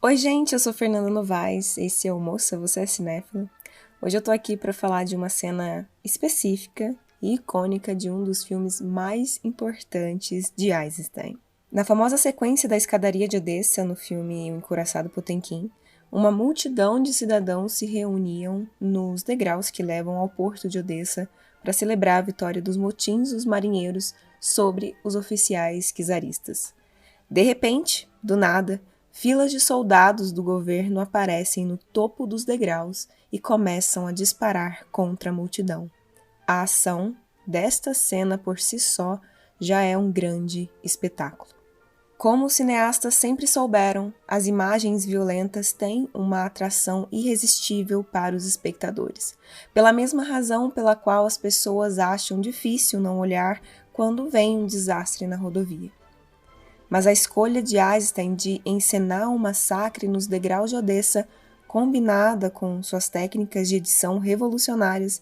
Oi, gente, eu sou Fernanda Novaes, esse é o Moça, Você é Cinéfila. Hoje eu tô aqui para falar de uma cena específica e icônica de um dos filmes mais importantes de Eisenstein. Na famosa sequência da escadaria de Odessa, no filme O Encouraçado Potemkin, uma multidão de cidadãos se reuniam nos degraus que levam ao porto de Odessa para celebrar a vitória dos motins dos marinheiros sobre os oficiais czaristas. De repente, do nada, filas de soldados do governo aparecem no topo dos degraus e começam a disparar contra a multidão. A ação desta cena por si só já é um grande espetáculo. Como os cineastas sempre souberam, as imagens violentas têm uma atração irresistível para os espectadores, pela mesma razão pela qual as pessoas acham difícil não olhar quando vem um desastre na rodovia. Mas a escolha de Eisenstein de encenar um massacre nos degraus de Odessa, combinada com suas técnicas de edição revolucionárias,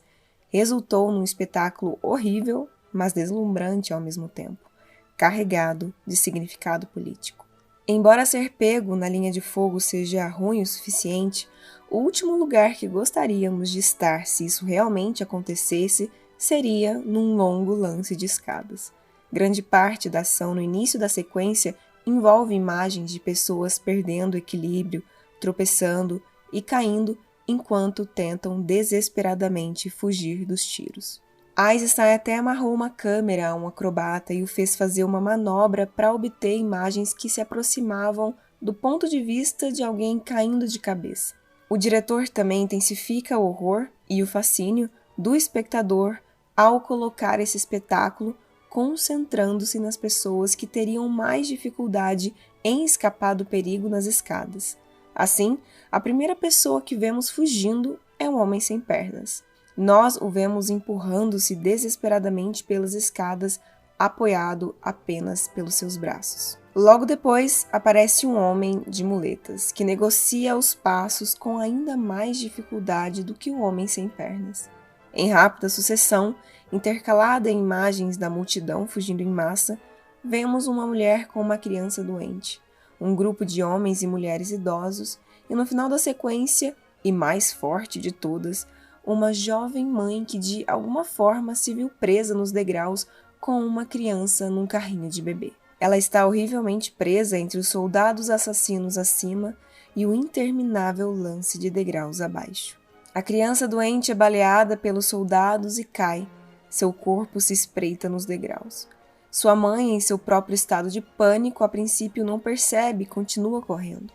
resultou num espetáculo horrível, mas deslumbrante ao mesmo tempo, carregado de significado político. Embora ser pego na linha de fogo seja ruim o suficiente, o último lugar que gostaríamos de estar se isso realmente acontecesse seria num longo lance de escadas. Grande parte da ação no início da sequência envolve imagens de pessoas perdendo equilíbrio, tropeçando e caindo enquanto tentam desesperadamente fugir dos tiros. Eisenstein até amarrou uma câmera a um acrobata e o fez fazer uma manobra para obter imagens que se aproximavam do ponto de vista de alguém caindo de cabeça. O diretor também intensifica o horror e o fascínio do espectador ao colocar esse espetáculo concentrando-se nas pessoas que teriam mais dificuldade em escapar do perigo nas escadas. Assim, a primeira pessoa que vemos fugindo é um homem sem pernas. Nós o vemos empurrando-se desesperadamente pelas escadas, apoiado apenas pelos seus braços. Logo depois, aparece um homem de muletas, que negocia os passos com ainda mais dificuldade do que o homem sem pernas. Em rápida sucessão, intercalada em imagens da multidão fugindo em massa, vemos uma mulher com uma criança doente, um grupo de homens e mulheres idosos e, no final da sequência, e mais forte de todas, uma jovem mãe que de alguma forma se viu presa nos degraus com uma criança num carrinho de bebê. Ela está horrivelmente presa entre os soldados assassinos acima e o interminável lance de degraus abaixo. A criança doente é baleada pelos soldados e cai. Seu corpo se espreita nos degraus. Sua mãe, em seu próprio estado de pânico, a princípio não percebe e continua correndo.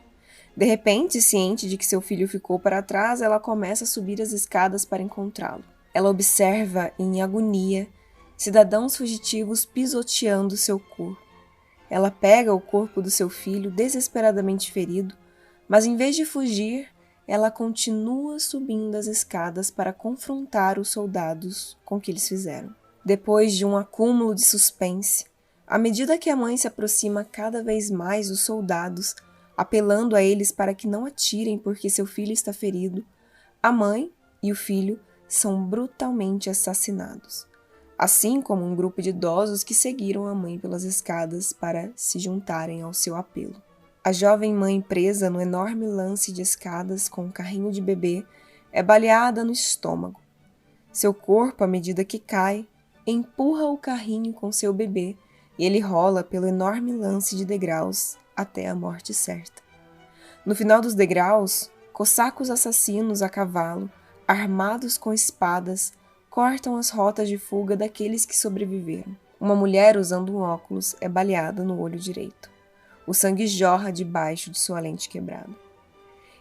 De repente, ciente de que seu filho ficou para trás, ela começa a subir as escadas para encontrá-lo. Ela observa, em agonia, cidadãos fugitivos pisoteando seu corpo. Ela pega o corpo do seu filho, desesperadamente ferido, mas em vez de fugir, ela continua subindo as escadas para confrontar os soldados com o que eles fizeram. Depois de um acúmulo de suspense, à medida que a mãe se aproxima cada vez mais dos soldados, apelando a eles para que não atirem porque seu filho está ferido, a mãe e o filho são brutalmente assassinados, assim como um grupo de idosos que seguiram a mãe pelas escadas para se juntarem ao seu apelo. A jovem mãe presa no enorme lance de escadas com um carrinho de bebê é baleada no estômago. Seu corpo, à medida que cai, empurra o carrinho com seu bebê e ele rola pelo enorme lance de degraus até a morte certa. No final dos degraus, cossacos assassinos a cavalo, armados com espadas, cortam as rotas de fuga daqueles que sobreviveram. Uma mulher usando um óculos é baleada no olho direito. O sangue jorra debaixo de sua lente quebrada.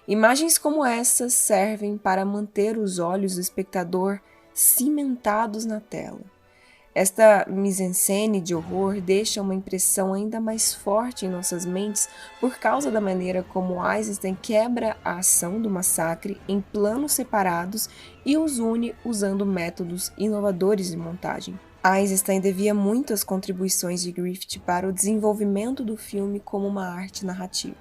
Imagens como essas servem para manter os olhos do espectador cimentados na tela. Esta mise-en-scène de horror deixa uma impressão ainda mais forte em nossas mentes por causa da maneira como Eisenstein quebra a ação do massacre em planos separados e os une usando métodos inovadores de montagem. Eisenstein devia muitas contribuições de Griffith para o desenvolvimento do filme como uma arte narrativa.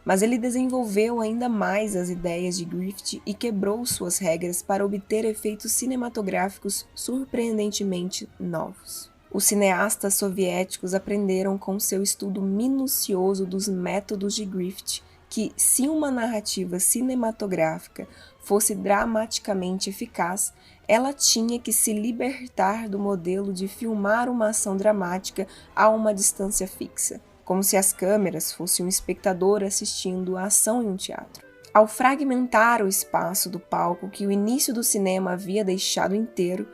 Mas ele desenvolveu ainda mais as ideias de Griffith e quebrou suas regras para obter efeitos cinematográficos surpreendentemente novos. Os cineastas soviéticos aprenderam com seu estudo minucioso dos métodos de Griffith que, se uma narrativa cinematográfica fosse dramaticamente eficaz, ela tinha que se libertar do modelo de filmar uma ação dramática a uma distância fixa, como se as câmeras fossem um espectador assistindo a ação em um teatro. Ao fragmentar o espaço do palco que o início do cinema havia deixado inteiro,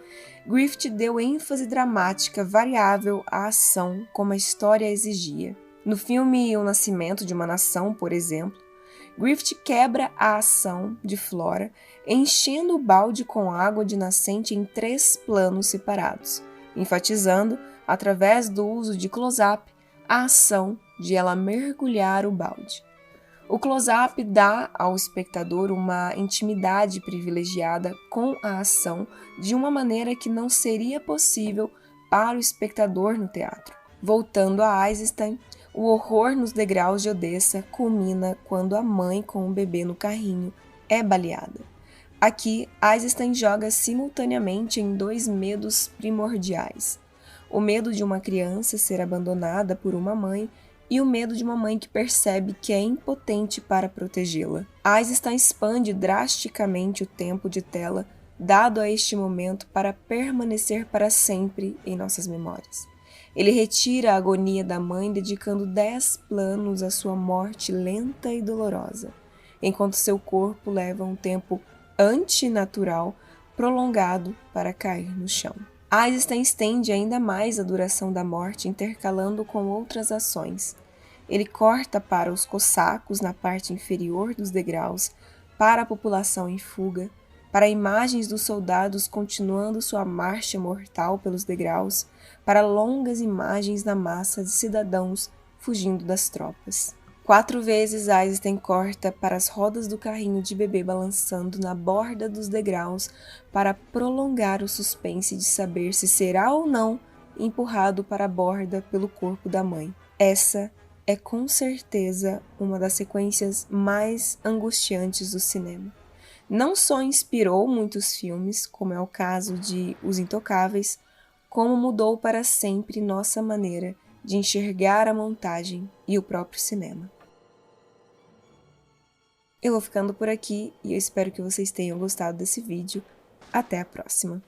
Griffith deu ênfase dramática variável à ação como a história exigia. No filme O Nascimento de uma Nação, por exemplo, Griffith quebra a ação de Flora, enchendo o balde com água de nascente em 3 planos separados, enfatizando, através do uso de close-up, a ação de ela mergulhar o balde. O close-up dá ao espectador uma intimidade privilegiada com a ação de uma maneira que não seria possível para o espectador no teatro. Voltando a Eisenstein, o horror nos degraus de Odessa culmina quando a mãe com o bebê no carrinho é baleada. Aqui, Eisenstein joga simultaneamente em 2 medos primordiais: o medo de uma criança ser abandonada por uma mãe e o medo de uma mãe que percebe que é impotente para protegê-la. Eisenstein expande drasticamente o tempo de tela dado a este momento para permanecer para sempre em nossas memórias. Ele retira a agonia da mãe, dedicando 10 planos à sua morte lenta e dolorosa, enquanto seu corpo leva um tempo antinatural prolongado para cair no chão. Eisenstein estende ainda mais a duração da morte, intercalando com outras ações. Ele corta para os cossacos na parte inferior dos degraus, para a população em fuga, para imagens dos soldados continuando sua marcha mortal pelos degraus, para longas imagens da massa de cidadãos fugindo das tropas. 4 vezes Eisenstein corta para as rodas do carrinho de bebê balançando na borda dos degraus para prolongar o suspense de saber se será ou não empurrado para a borda pelo corpo da mãe. Essa é com certeza uma das sequências mais angustiantes do cinema. Não só inspirou muitos filmes, como é o caso de Os Intocáveis, como mudou para sempre nossa maneira de enxergar a montagem e o próprio cinema. Eu vou ficando por aqui e eu espero que vocês tenham gostado desse vídeo. Até a próxima!